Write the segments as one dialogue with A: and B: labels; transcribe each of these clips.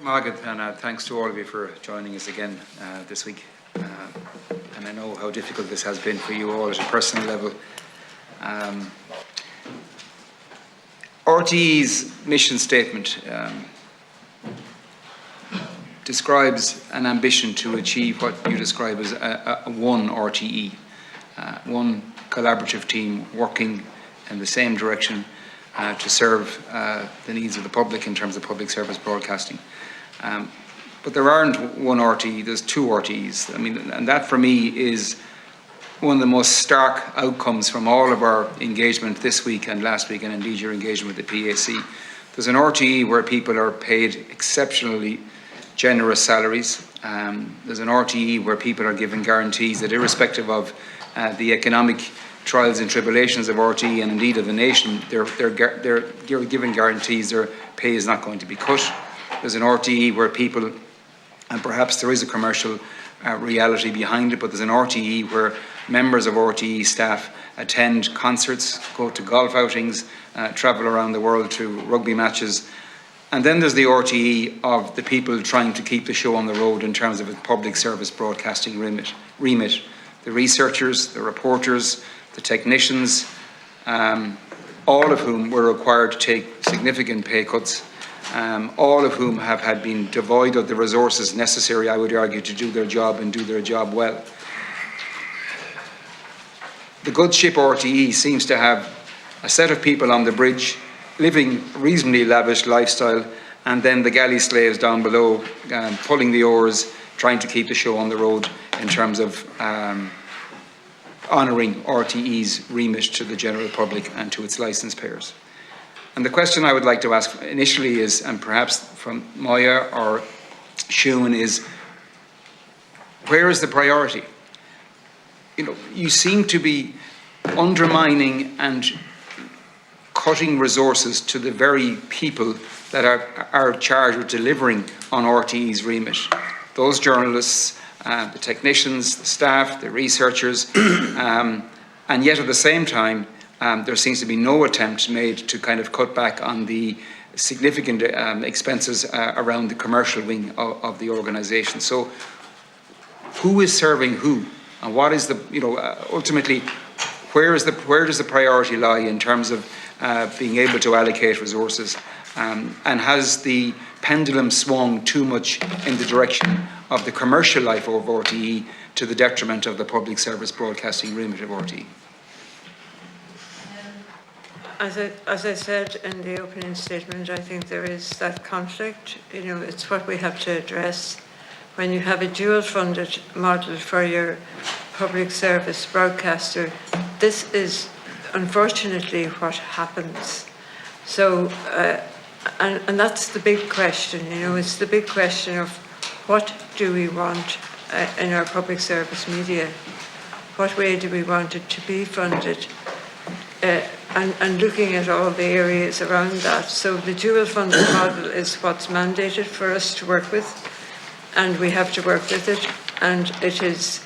A: Margaret, and thanks to all of you for joining us again this week. And I know how difficult this has been for you all at a personal level. RTE's mission statement describes an ambition to achieve what you describe as a one RTE, one collaborative team working in the same direction to serve the needs of the public in terms of public service broadcasting. But there aren't one RTE, there's two RTEs. I mean, and that for me is one of the most stark outcomes from all of our engagement this week and last week, and indeed your engagement with the PAC. There's an RTE where people are paid exceptionally generous salaries. There's an RTE where people are given guarantees that, irrespective of the economic trials and tribulations of RTE and indeed of the nation, they're given guarantees their pay is not going to be cut. There's an RTE where people, and perhaps there is a commercial reality behind it, but there's an RTE where members of RTE staff attend concerts, go to golf outings, travel around the world to rugby matches. And then there's the RTE of the people trying to keep the show on the road in terms of its public service broadcasting remit. The researchers, the reporters, the technicians, all of whom were required to take significant pay cuts, all of whom have been devoid of the resources necessary, I would argue, to do their job and do their job well. The good ship RTE seems to have a set of people on the bridge living reasonably lavish lifestyle, and then the galley slaves down below pulling the oars, trying to keep the show on the road in terms of honouring RTE's remit to the general public and to its licence payers. And the question I would like to ask initially is, and perhaps from Moya or Siún, is where is the priority? You know, you seem to be undermining and cutting resources to the very people that are charged with delivering on RTE's remit. Those journalists, the technicians, the staff, the researchers, and yet at the same time, there seems to be no attempt made to kind of cut back on the significant expenses around the commercial wing of the organisation. So who is serving who? And what is the, ultimately, where does the priority lie in terms of being able to allocate resources? And has the pendulum swung too much in the direction of the commercial life of RTE to the detriment of the public service broadcasting remit of RTE?
B: As I said in the opening statement, I think there is that conflict. It's what we have to address. When you have a dual-funded model for your public service broadcaster, this is unfortunately what happens. So, and that's the big question. It's the big question of what do we want in our public service media? What way do we want it to be funded? And looking at all the areas around that. So the dual funded model is what's mandated for us to work with, and we have to work with it. And it is,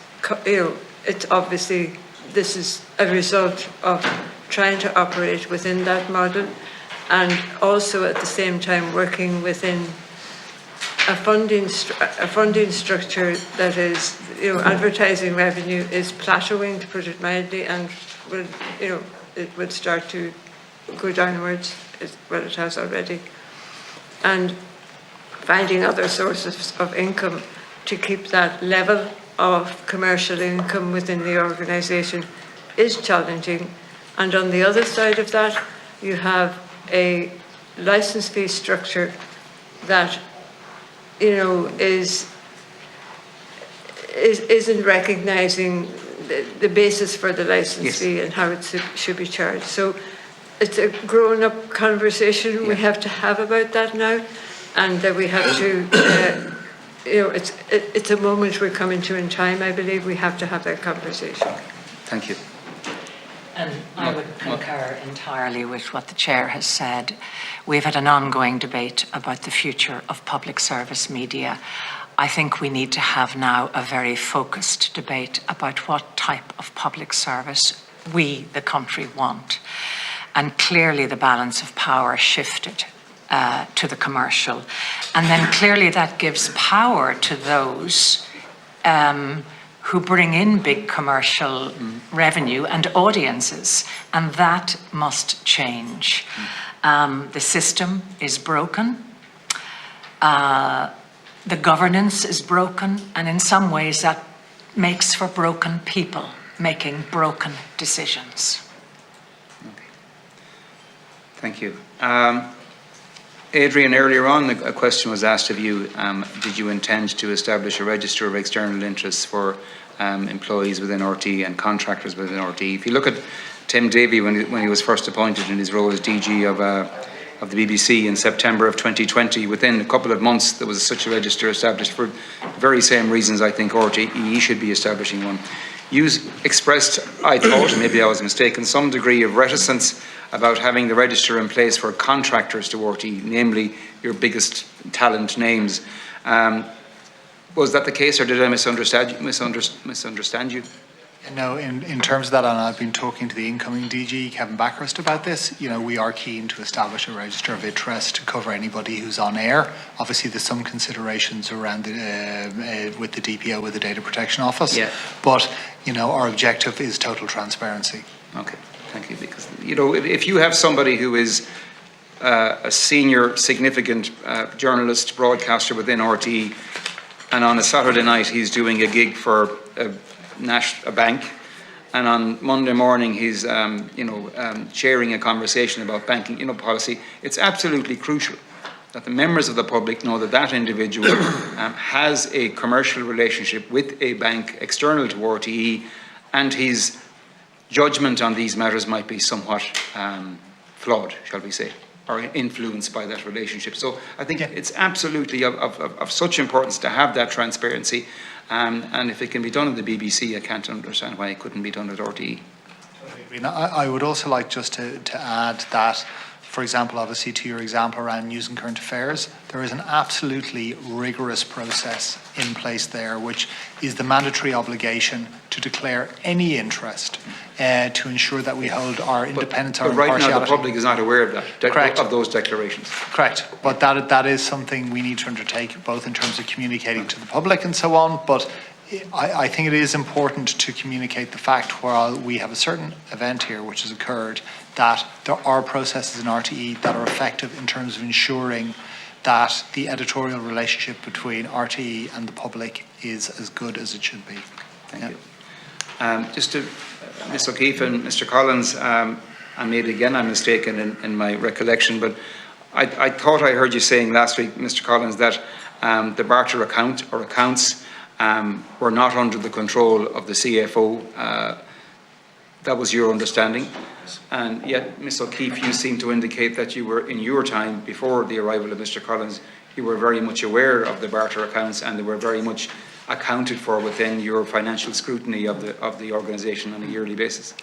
B: it's obviously, this is a result of trying to operate within that model, and also at the same time working within a funding structure that is, advertising revenue is plateauing, to put it mildly, and will, it would start to go downwards, well, it has already. And finding other sources of income to keep that level of commercial income within the organisation is challenging. And on the other side of that, you have a licence fee structure that, isn't recognising the basis for the licence fee and how it should be charged. So it's a grown-up conversation we have to have about that now, and that we have to, it's a moment we're coming to in time. I believe we have to have that conversation.
A: Thank you.
C: And I would concur entirely with what the Chair has said. We've had an ongoing debate about the future of public service media. I think we need to have now a very focused debate about what type of public service we, the country, want. And clearly the balance of power shifted to the commercial. And then clearly that gives power to those who bring in big commercial revenue and audiences, and that must change. The system is broken. The governance is broken, and in some ways that makes for broken people making broken decisions.
A: Okay. Thank you. Adrian, earlier on a question was asked of you, did you intend to establish a register of external interests for employees within RTE and contractors within RTE? If you look at Tim Davey when he was first appointed in his role as DG of the BBC in September of 2020, within a couple of months there was such a register established for the very same reasons I think RTE should be establishing one. You expressed, I thought, maybe I was mistaken, some degree of reticence about having the register in place for contractors to RTE, namely your biggest talent names. Was that the case, or did I misunderstand you?
D: No, in terms of that, and I've been talking to the incoming DG, Kevin Backhurst, about this. You know, we are keen to establish a register of interest to cover anybody who's on air. Obviously, there's some considerations around with the DPO, with the Data Protection Office.
A: Yeah.
D: But, you know, our objective is total transparency.
A: Okay, thank you. Because, you know, if you have somebody who is a senior, significant journalist, broadcaster within RTE, and on a Saturday night he's doing a gig for a bank, and on Monday morning he's chairing a conversation about banking policy, it's absolutely crucial that the members of the public know that that individual has a commercial relationship with a bank external to RTE, and his judgment on these matters might be somewhat flawed, shall we say, or influenced by that relationship. So I think it's absolutely of such importance to have that transparency. And if it can be done at the BBC, I can't understand why it couldn't be done at RTE.
D: I would also like just to add that, for example, obviously to your example around news and current affairs, there is an absolutely rigorous process in place there, which is the mandatory obligation to declare any interest to ensure that we hold our independence, our impartiality.
A: But right now the public is not aware of that,
D: Correct.
A: Of those declarations.
D: Correct, but that is something we need to undertake, both in terms of communicating to the public and so on, but I think it is important to communicate the fact, while we have a certain event here which has occurred, that there are processes in RTE that are effective in terms of ensuring that the editorial relationship between RTE and the public is as good as it should be.
A: Thank you. Just to Ms O'Keefe and Mr Collins, and maybe again I'm mistaken in my recollection, but I thought I heard you saying last week, Mr Collins, that the barter account or accounts were not under the control of the CFO. That was your understanding. And yet, Ms O'Keefe, you seem to indicate that you were, in your time, before the arrival of Mr Collins, you were very much aware of the barter accounts, and they were very much accounted for within your financial scrutiny of the organisation on a yearly basis.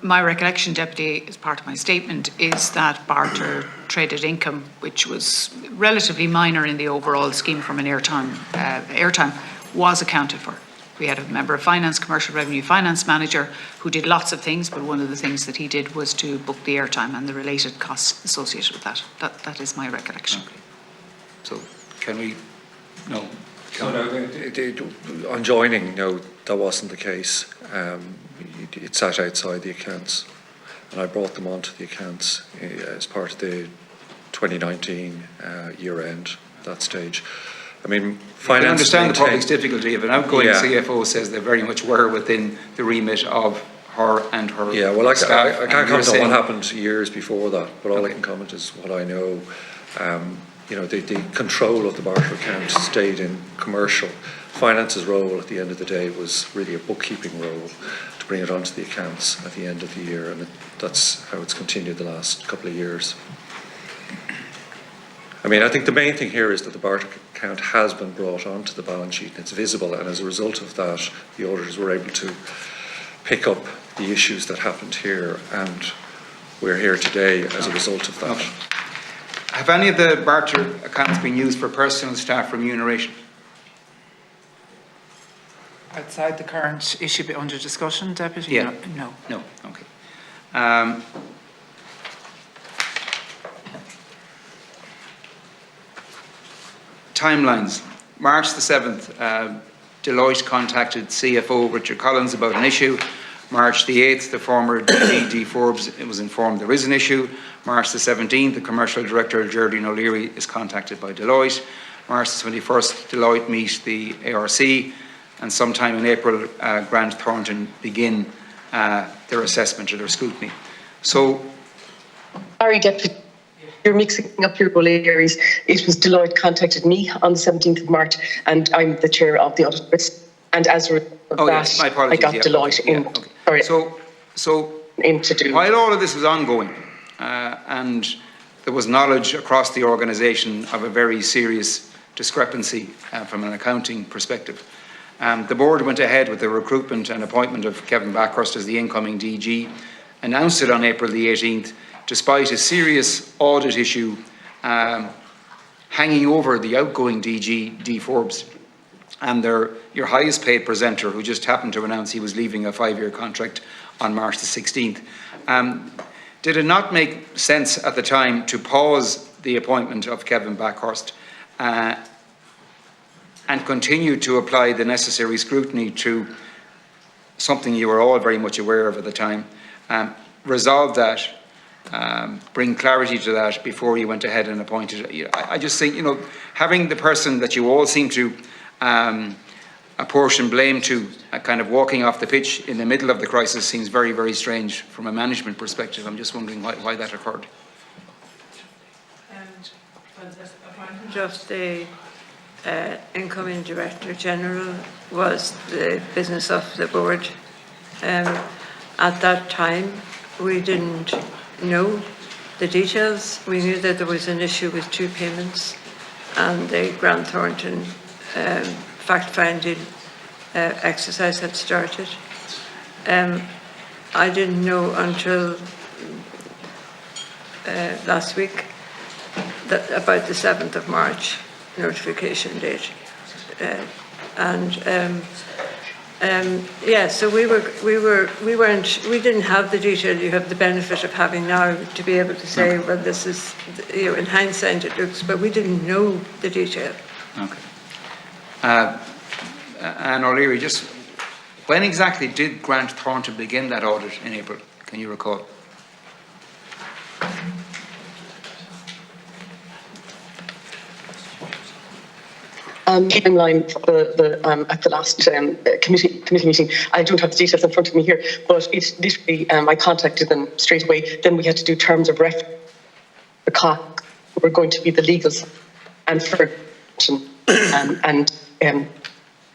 E: My recollection, Deputy, as part of my statement, is that barter traded income, which was relatively minor in the overall scheme from an airtime, was accounted for. We had a member of finance, commercial revenue finance manager, who did lots of things, but one of the things that he did was to book the airtime and the related costs associated with that. That is my recollection.
A: Okay. So, can we? No.
F: On joining, no, that wasn't the case. It sat outside the accounts, and I brought them onto the accounts as part of the 2019 year end, that stage. I mean, finance. I understand
A: the public's difficulty if an outgoing CFO says they very much were within the remit of her and her staff.
F: I can't comment on what happened years before that, but all I can comment is what I know. The control of the barter account stayed in commercial. Finance's role at the end of the day was really a bookkeeping role to bring it onto the accounts at the end of the year, and that's how it's continued the last couple of years. I mean, I think the main thing here is that the barter account has been brought onto the balance sheet and it's visible, and as a result of that, the auditors were able to pick up the issues that happened here, and we're here today as a result of that.
A: Okay. Have any of the barter accounts been used for personal staff remuneration?
G: Outside the current issue under discussion, Deputy?
A: Yeah.
G: No.
A: No, okay. timelines. March the 7th, Deloitte contacted CFO Richard Collins about an issue. March the 8th, the former DG Forbes was informed there is an issue. March the 17th, the commercial director Geraldine O'Leary is contacted by Deloitte. March the 21st, Deloitte meet the ARC, and sometime in April, Grant Thornton begin their assessment or their scrutiny. So,
H: Sorry, Deputy, you're mixing up your role areas. It was Deloitte contacted me on the 17th of March, and I'm the chair of the audit risk. And as a result of that,
A: yes, my apologies,
H: I got Deloitte in.
A: Okay.
H: Sorry.
A: So
H: in to do.
A: While all of this was ongoing, and there was knowledge across the organisation of a very serious discrepancy from an accounting perspective, the board went ahead with the recruitment and appointment of Kevin Backhurst as the incoming DG, announced it on April the 18th, despite a serious audit issue hanging over the outgoing DG, D. Forbes, and your highest paid presenter, who just happened to announce he was leaving a 5-year contract on March the 16th. Did it not make sense at the time to pause the appointment of Kevin Backhurst and continue to apply the necessary scrutiny to something you were all very much aware of at the time, resolve that, bring clarity to that before you went ahead and appointed? I just think, having the person that you all seem to apportion blame to kind of walking off the pitch in the middle of the crisis seems very, very strange from a management perspective. I'm just wondering why that occurred.
B: Just the incoming Director General was the business of the board. At that time, we didn't know the details. We knew that there was an issue with 2 payments, and the Grant Thornton fact-finding exercise had started. I didn't know until last week about the 7th of March notification date, so we didn't have the detail you have the benefit of having now to be able to say, well, this is, in hindsight it looks, but we didn't know the detail.
A: Okay. Anne O'Leary, just when exactly did Grant Thornton begin that audit in April? Can you recall?
H: Timeline for at the last committee meeting. I don't have the details in front of me here, but it literally, I contacted them straight away. Then we had to do terms of reference. The costs were going to be the legals, and for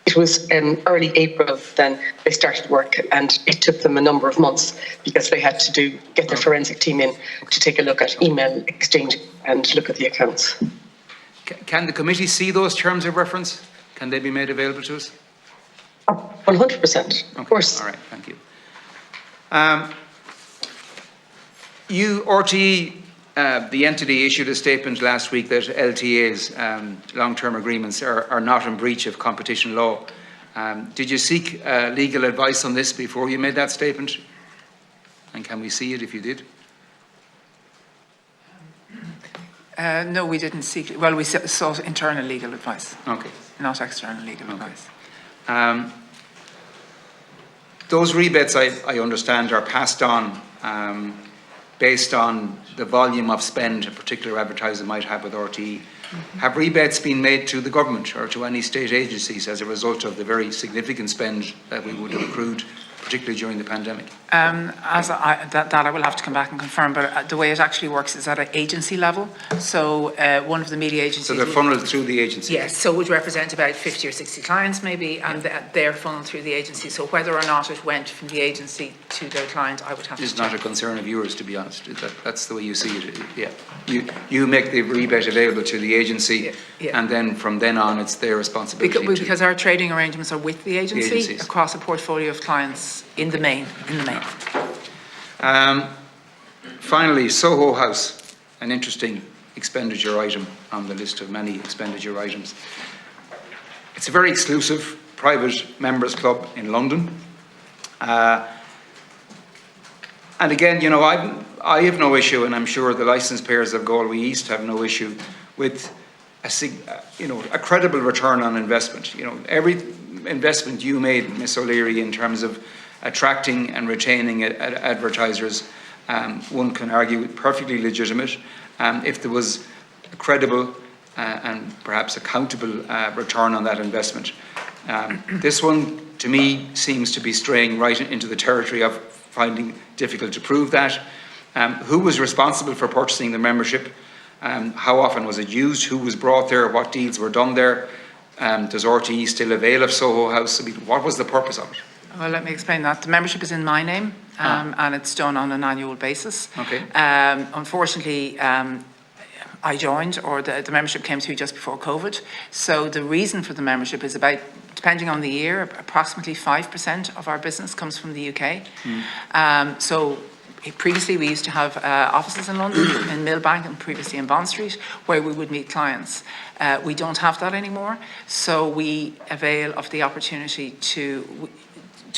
H: it was early April. Then they started work, and it took them a number of months because they had to get their forensic team in to take a look at email exchange and look at the accounts.
A: Can the committee see those terms of reference? Can they be made available to us?
H: 100%, of course.
A: All right, thank you. RTE, the entity, issued a statement last week that LTAs, long-term agreements, are not in breach of competition law. Did you seek legal advice on this before you made that statement? And can we see it if you did?
G: No, we didn't seek. Well, we sought internal legal advice.
A: Okay.
G: Not external legal advice.
A: Those rebates, I understand, are passed on based on the volume of spend a particular advertiser might have with RTE. Have rebates been made to the government or to any state agencies as a result of the very significant spend that we would have accrued, particularly during the pandemic?
G: That I will have to come back and confirm, but the way it actually works is at an agency level. So one of the media agencies...
A: So they're funneled through the agency?
G: Yes, so it would represent about 50 or 60 clients maybe, and they're funneled through the agency. So whether or not it went from the agency to their client, I would have to check.
A: It's not a concern of yours, to be honest. That's the way you see it, yeah. You make the rebate available to the agency, and then from then on it's their responsibility.
G: Because our trading arrangements are with the agency across a portfolio of clients in the main.
A: Finally, Soho House, an interesting expenditure item on the list of many expenditure items. It's a very exclusive private members club in London. And again, I have no issue, and I'm sure the licence payers of Galway East have no issue with a credible return on investment. Every investment you made, Ms. O'Leary, in terms of attracting and retaining advertisers, one can argue perfectly legitimate. If there was a credible and perhaps accountable return on that investment. This one, to me, seems to be straying right into the territory of finding difficult to prove that. Who was responsible for purchasing the membership? How often was it used? Who was brought there? What deals were done there? Does RTE still avail of Soho House? I mean, what was the purpose of it?
G: Well, let me explain that. The membership is in my name, and it's done on an annual basis.
A: Okay.
G: Unfortunately, I joined, or the membership came through just before COVID. So the reason for the membership is about, depending on the year, approximately 5% of our business comes from the UK. So previously we used to have offices in London, in Millbank, and previously in Bond Street, where we would meet clients. We don't have that anymore, so we avail of the opportunity to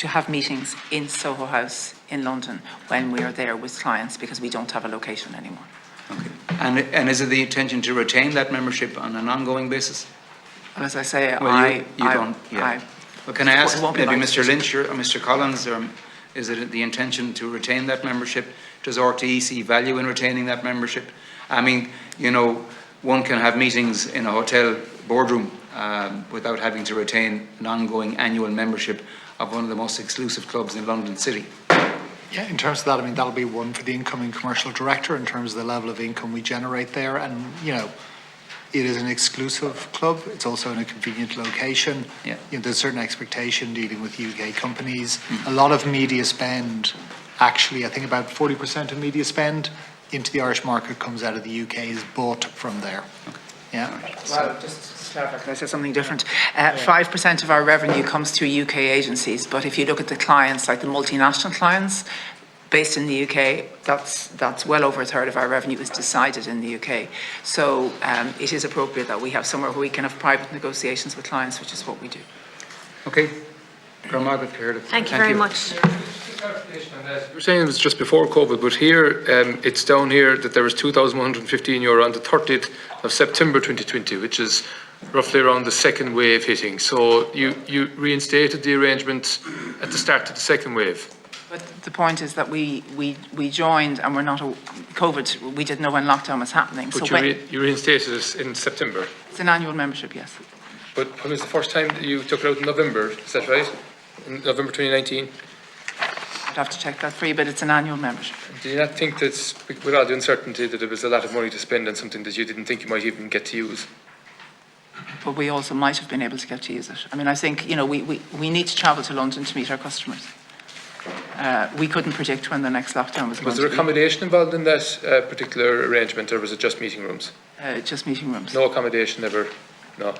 G: have meetings in Soho House in London when we are there with clients, because we don't have a location anymore.
A: Okay. And is it the intention to retain that membership on an ongoing basis?
G: Well, as I say,
A: Well, can I ask maybe Mr. Lynch or Mr. Collins, is it the intention to retain that membership? Does RTE see value in retaining that membership? I mean, one can have meetings in a hotel boardroom without having to retain an ongoing annual membership of one of the most exclusive clubs in London City.
D: Yeah, in terms of that, I mean, that'll be one for the incoming commercial director in terms of the level of income we generate there. And, it is an exclusive club. It's also in a convenient location.
A: Yeah.
D: There's a certain expectation dealing with UK companies. A lot of media spend, actually, I think about 40% of media spend into the Irish market comes out of the UK, is bought from there.
A: Okay.
D: Yeah.
G: Well, just to clarify, can I say something different? 5% of our revenue comes through UK agencies, but if you look at the clients, like the multinational clients based in the UK, that's well over a third of our revenue is decided in the UK. So it is appropriate that we have somewhere where we can have private negotiations with clients, which is what we do.
A: Okay.
I: Thank you very much.
J: You were saying it was just before COVID, but here it's down here that there was €2,115 on the 30th of September 2020, which is roughly around the second wave hitting. So you reinstated the arrangement at the start of the second wave.
G: But the point is that we joined and we're not COVID. We didn't know when lockdown was happening.
J: But
G: so
J: you reinstated it in September.
G: It's an annual membership, yes.
J: But when was the first time that you took it out in November? Is that right? In November 2019?
G: I'd have to check that for you, but it's an annual membership.
J: Do you not think that, with all the uncertainty, that there was a lot of money to spend on something that you didn't think you might even get to use?
G: But we also might have been able to get to use it. I mean, I think, we need to travel to London to meet our customers. We couldn't predict when the next lockdown was going to be.
J: Was there accommodation involved in that particular arrangement, or was it just meeting rooms?
G: Just meeting rooms.
J: No accommodation ever? No.